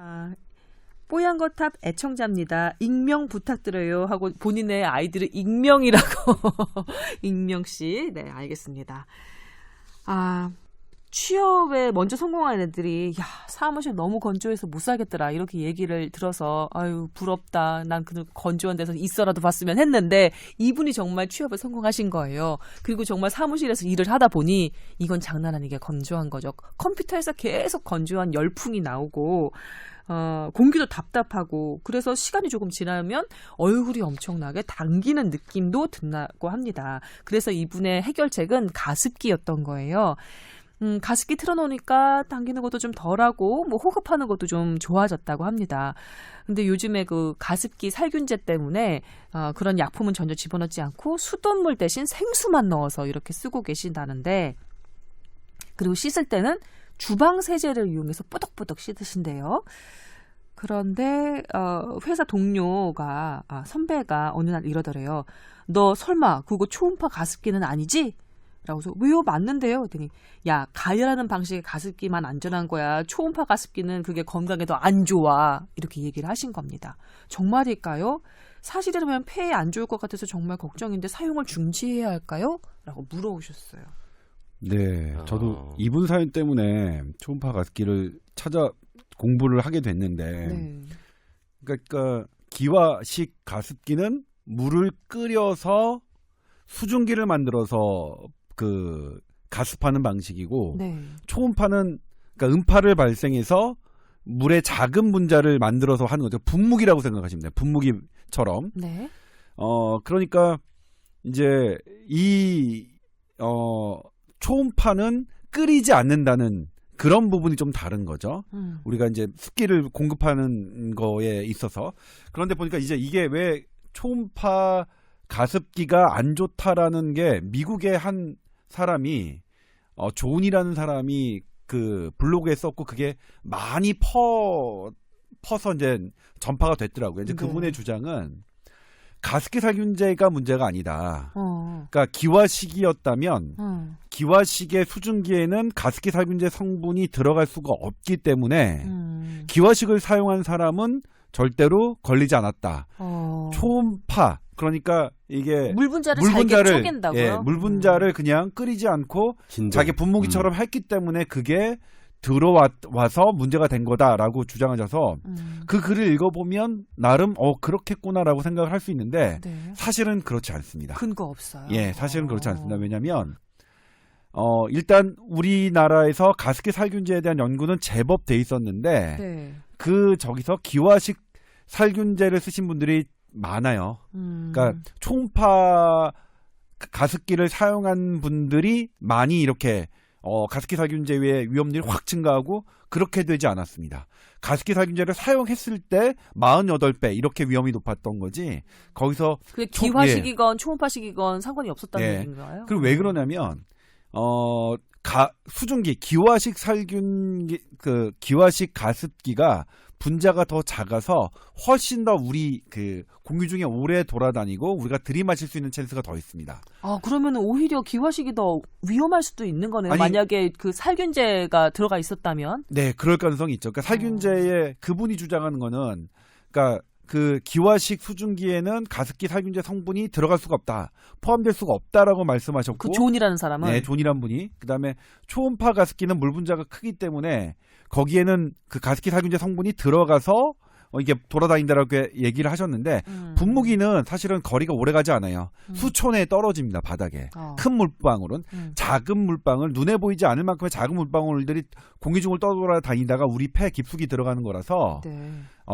아, 뽀얀거탑 애청자입니다. 익명 부탁드려요 하고 본인의 아이들을 익명이라고. 익명씨. 네, 알겠습니다. 아, 취업에 먼저 성공한 애들이 야, 사무실 너무 건조해서 못 살겠더라 이렇게 얘기를 들어서 아유 부럽다. 난 그 건조한 데서 있어라도 봤으면 했는데 이분이 정말 취업에 성공하신 거예요. 그리고 정말 사무실에서 일을 하다 보니 이건 장난 아니게 건조한 거죠. 컴퓨터에서 계속 건조한 열풍이 나오고 공기도 답답하고 그래서 시간이 조금 지나면 얼굴이 엄청나게 당기는 느낌도 든다고 합니다. 그래서 이분의 해결책은 가습기였던 거예요. 가습기 틀어놓으니까 당기는 것도 좀 덜하고 뭐 호흡하는 것도 좀 좋아졌다고 합니다. 근데 요즘에 그 가습기 살균제 때문에 그런 약품은 전혀 집어넣지 않고 수돗물 대신 생수만 넣어서 이렇게 쓰고 계신다는데 그리고 씻을 때는 주방 세제를 이용해서 뽀덕뽀덕 씻으신대요. 그런데 회사 동료가 선배가 어느 날 이러더래요. 너 설마 그거 초음파 가습기는 아니지? 라고 해서 왜요? 맞는데요? 그랬더니 야 가열하는 방식의 가습기만 안전한 거야. 초음파 가습기는 그게 건강에 더 안 좋아. 이렇게 얘기를 하신 겁니다. 정말일까요? 사실이라면 폐에 안 좋을 것 같아서 정말 걱정인데 사용을 중지해야 할까요? 라고 물어오셨어요. 네, 저도 이분 사연 때문에 초음파 가습기를 찾아 공부를 하게 됐는데 네. 그러니까 기와식 가습기는 물을 끓여서 수증기를 만들어서 그 가습하는 방식이고 네. 초음파는 그러니까 음파를 발생해서 물의 작은 분자를 만들어서 하는 거죠. 분무기라고 생각하시면 돼요. 분무기처럼. 네. 그러니까 이제 이 초음파는 끓이지 않는다는 그런 부분이 좀 다른 거죠. 우리가 이제 습기를 공급하는 거에 있어서. 그런데 보니까 이제 이게 왜 초음파 가습기가 안 좋다라는 게 미국의 한 사람이 존이라는 사람이 그 블로그에 썼고 그게 많이 퍼서 이제 전파가 됐더라고요. 이제 네. 그분의 주장은 가습기 살균제가 문제가 아니다. 어. 그러니까 기와식이었다면 기와식의 수증기에는 가습기 살균제 성분이 들어갈 수가 없기 때문에 기와식을 사용한 사람은 절대로 걸리지 않았다. 초음파 그러니까 이게 물 분자를 잘게 쪼갠다고요? 예, 물 분자를 그냥 끓이지 않고 자기 분무기처럼 했기 때문에 그게 들어와서 문제가 된 거다라고 주장하셔서 그 글을 읽어보면 나름 그렇겠구나라고 생각을 할 수 있는데 네. 사실은 그렇지 않습니다. 근거 없어요. 예, 사실은 그렇지 않습니다. 왜냐하면 일단 우리나라에서 가습기 살균제에 대한 연구는 제법 돼 있었는데 네. 저기서 기와식 살균제를 쓰신 분들이 많아요. 그러니까 초음파 가습기를 사용한 분들이 많이 이렇게 가습기 살균제의 위험률이 확 증가하고 그렇게 되지 않았습니다. 가습기 살균제를 사용했을 때 48배 이렇게 위험이 높았던 거지. 거기서 그게 기화식이건 초음파식이건 상관이 없었다는 얘기인가요? 그리고 왜 그러냐면 수증기 기화식 기화식 가습기가 분자가 더 작아서 훨씬 더 우리 그 공기 중에 오래 돌아다니고 우리가 들이마실 수 있는 찬스가 더 있습니다. 그러면 오히려 기화식이 더 위험할 수도 있는 거네요. 아니, 만약에 그 살균제가 들어가 있었다면? 네, 그럴 가능성이 있죠. 그러니까 살균제에 그분이 주장하는 거는 그러니까 그 기화식 수증기에는 가습기 살균제 성분이 들어갈 수가 없다. 포함될 수가 없다라고 말씀하셨고 그 존이라는 사람은? 네, 존이란 분이. 그다음에 초음파 가습기는 물 분자가 크기 때문에 거기에는 그 가습기 살균제 성분이 들어가서 이게 돌아다닌다라고 얘기를 하셨는데 분무기는 사실은 거리가 오래 가지 않아요. 수초 내에 떨어집니다. 바닥에. 큰 물방울은. 작은 물방울, 눈에 보이지 않을 만큼의 작은 물방울들이 공기 중을 떠돌아다니다가 우리 폐 깊숙이 들어가는 거라서 네.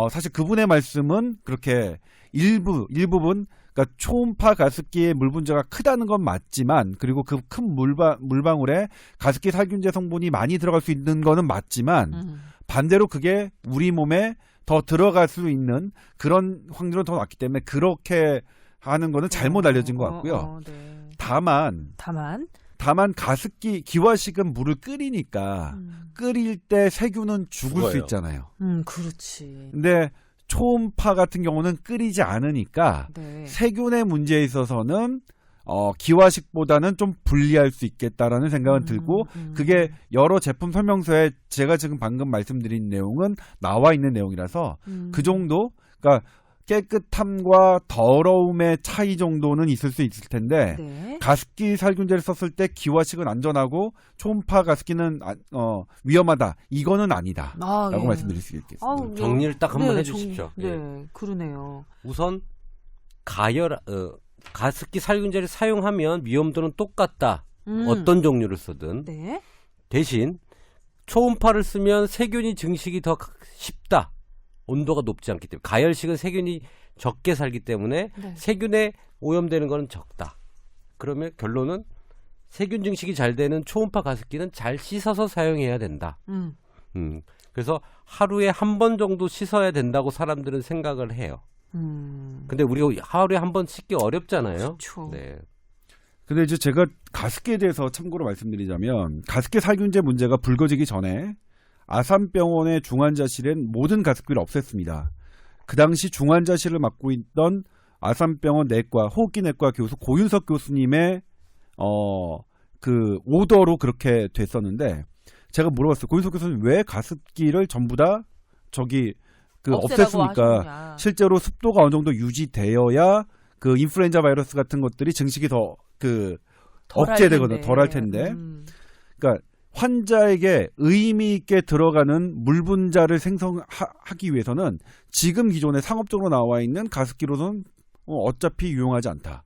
사실 그분의 말씀은 그렇게 일부분 그러니까 초음파 가습기의 물 분자가 크다는 건 맞지만 그리고 그 큰 물방울에 가습기 살균제 성분이 많이 들어갈 수 있는 거는 맞지만 반대로 그게 우리 몸에 더 들어갈 수 있는 그런 확률은 더 낮기 때문에 그렇게 하는 거는 잘못 알려진 것 같고요. 네. 다만 가습기 기화식은 물을 끓이니까 끓일 때 세균은 죽을 수 있잖아요. 그렇지. 근데 초음파 같은 경우는 끓이지 않으니까 네. 세균의 문제에 있어서는 기화식보다는 좀 불리할 수 있겠다라는 생각은 들고 그게 여러 제품 설명서에 제가 지금 방금 말씀드린 내용은 나와 있는 내용이라서 그 정도 그러니까 깨끗함과 더러움의 차이 정도는 있을 수 있을 텐데 네. 가습기 살균제를 썼을 때 기화식은 안전하고 초음파 가습기는 위험하다. 이거는 아니다라고 예. 말씀드릴 수 있겠습니다. 아우, 정리를 딱 한번 해주십시오. 네, 그러네요. 우선 가습기 살균제를 사용하면 위험도는 똑같다. 어떤 종류를 쓰든. 네. 대신 초음파를 쓰면 세균이 증식이 더 쉽다. 온도가 높지 않기 때문에. 가열식은 세균이 적게 살기 때문에 네. 세균에 오염되는 거는 적다. 그러면 결론은 세균 증식이 잘 되는 초음파 가습기는 잘 씻어서 사용해야 된다. 그래서 하루에 한 번 정도 씻어야 된다고 사람들은 생각을 해요. 근데 우리가 하루에 한 번 씻기 어렵잖아요. 그렇죠. 네. 근데 이제 제가 가습기에 대해서 참고로 말씀드리자면 가습기 살균제 문제가 불거지기 전에 아산병원의 중환자실엔 모든 가습기를 없앴습니다. 그 당시 중환자실을 맡고 있던 아산병원 내과 호흡기내과 교수 고윤석 교수님의 그 오더로 그렇게 됐었는데 제가 물어봤어요. 고윤석 교수님 왜 가습기를 전부 다 없앴습니까? 하셨느냐. 실제로 습도가 어느 정도 유지되어야 그 인플루엔자 바이러스 같은 것들이 증식이 더 억제되거든요. 덜할 텐데. 그러니까 환자에게 의미 있게 들어가는 물 분자를 생성하기 위해서는 지금 기존에 상업적으로 나와 있는 가습기로는 어차피 유용하지 않다.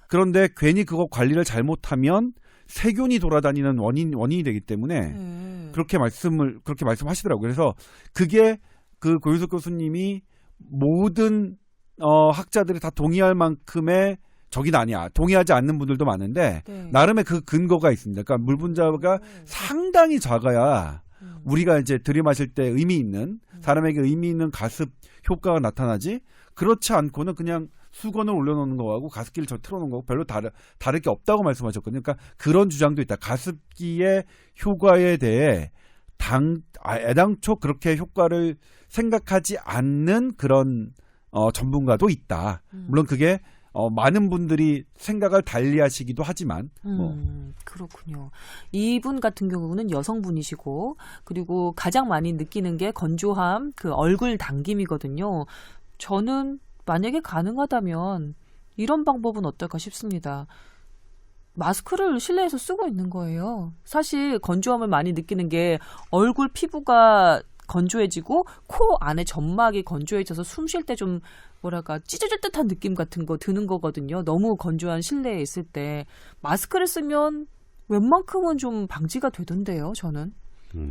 그런데 괜히 그거 관리를 잘못하면 세균이 돌아다니는 원인이 되기 때문에 그렇게 말씀하시더라고요. 그래서 그게 그 고윤석 교수님이 모든 학자들이 다 동의할 만큼의 적이 아니야. 동의하지 않는 분들도 많은데 네. 나름의 그 근거가 있습니다. 그러니까 물 분자가 상당히 작아야 우리가 이제 들이마실 때 의미 있는 사람에게 의미 있는 가습 효과가 나타나지. 그렇지 않고는 그냥 수건을 올려놓는 거하고 가습기를 틀어놓는 거하고 별로 다를 게 없다고 말씀하셨거든요. 그러니까 그런 주장도 있다. 가습기의 효과에 대해 애당초 그렇게 효과를 생각하지 않는 그런 전문가도 있다. 물론 그게 많은 분들이 생각을 달리하시기도 하지만 그렇군요. 이분 같은 경우는 여성분이시고 그리고 가장 많이 느끼는 게 건조함, 그 얼굴 당김이거든요. 저는 만약에 가능하다면 이런 방법은 어떨까 싶습니다. 마스크를 실내에서 쓰고 있는 거예요. 사실 건조함을 많이 느끼는 게 얼굴 피부가 건조해지고 코 안에 점막이 건조해져서 숨 쉴 때 좀 뭐랄까 찢어질 듯한 느낌 같은 거 드는 거거든요. 너무 건조한 실내에 있을 때 마스크를 쓰면 웬만큼은 좀 방지가 되던데요. 저는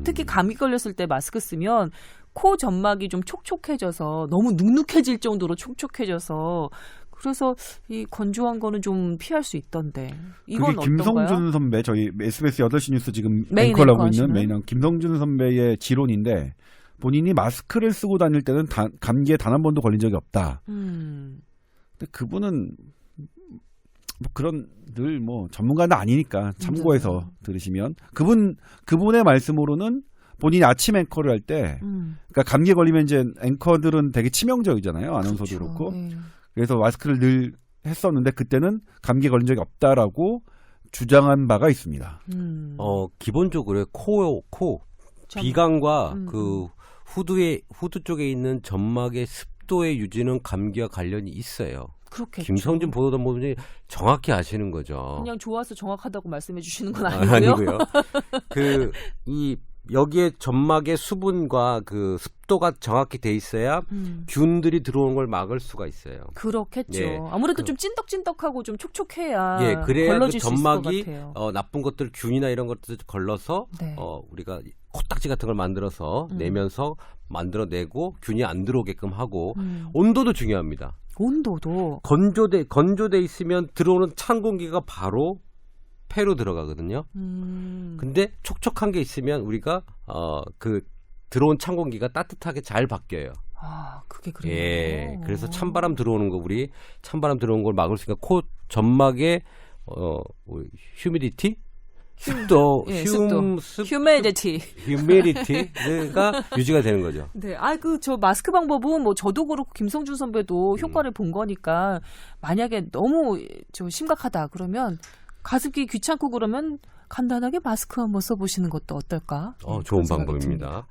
특히 감기 걸렸을 때 마스크 쓰면 코 점막이 좀 촉촉해져서 너무 눅눅해질 정도로 촉촉해져서 그래서 이 건조한 거는 좀 피할 수 있던데 이건 그게 김성준 어떤가요? 선배 저희 SBS 8시 뉴스 지금 메인 앵커를 하고 앵커 있는 하시는? 김성준 선배의 지론인데 본인이 마스크를 쓰고 다닐 때는 감기에 단 한 번도 걸린 적이 없다. 근데 그분은 뭐 그런 늘 뭐 전문가는 아니니까 참고해서 들으시면 그분의 말씀으로는 본인이 아침 앵커를 할 때 그러니까 감기에 걸리면 이제 앵커들은 되게 치명적이잖아요. 아나운서도 그렇죠. 그렇고. 네. 그래서 마스크를 늘 했었는데 그때는 감기에 걸린 적이 없다라고 주장한 바가 있습니다. 기본적으로 코 비강과 그 후두 쪽에 있는 점막의 습도의 유지는 감기와 관련이 있어요. 그렇겠죠. 김성준 보도본부장이 정확히 아시는 거죠. 그냥 좋아서 정확하다고 말씀해 주시는 건 아니고요. 여기에 점막의 수분과 그 습도가 정확히 돼 있어야 균들이 들어오는 걸 막을 수가 있어요. 그렇겠죠. 예, 아무래도 좀 찐덕찐덕하고 좀 촉촉해야 예, 그래야 그 걸러질 수 있을 것 점막이 같아요. 나쁜 것들 균이나 이런 것들 걸러서 네. 우리가 코딱지 같은 걸 만들어서 내면서 만들어내고 균이 안 들어오게끔 하고 온도도 중요합니다. 온도도 건조돼 있으면 들어오는 찬 공기가 바로 폐로 들어가거든요. 근데 촉촉한 게 있으면 우리가 그 들어온 찬 공기가 따뜻하게 잘 바뀌어요. 아, 그게 그래요. 예. 그래서 찬바람 들어오는 거 찬바람 들어오는 걸 막을 수 있으니까 코 점막의 휴미디티 습도, 예, 휴미디티가 유지가 되는 거죠. 네, 저 마스크 방법은 뭐 저도 그렇고 김성준 선배도 효과를 본 거니까 만약에 너무 좀 심각하다 그러면 가습기 귀찮고 그러면 간단하게 마스크 한번 써보시는 것도 어떨까? 좋은 그런 생각이 방법입니다. 듭니다.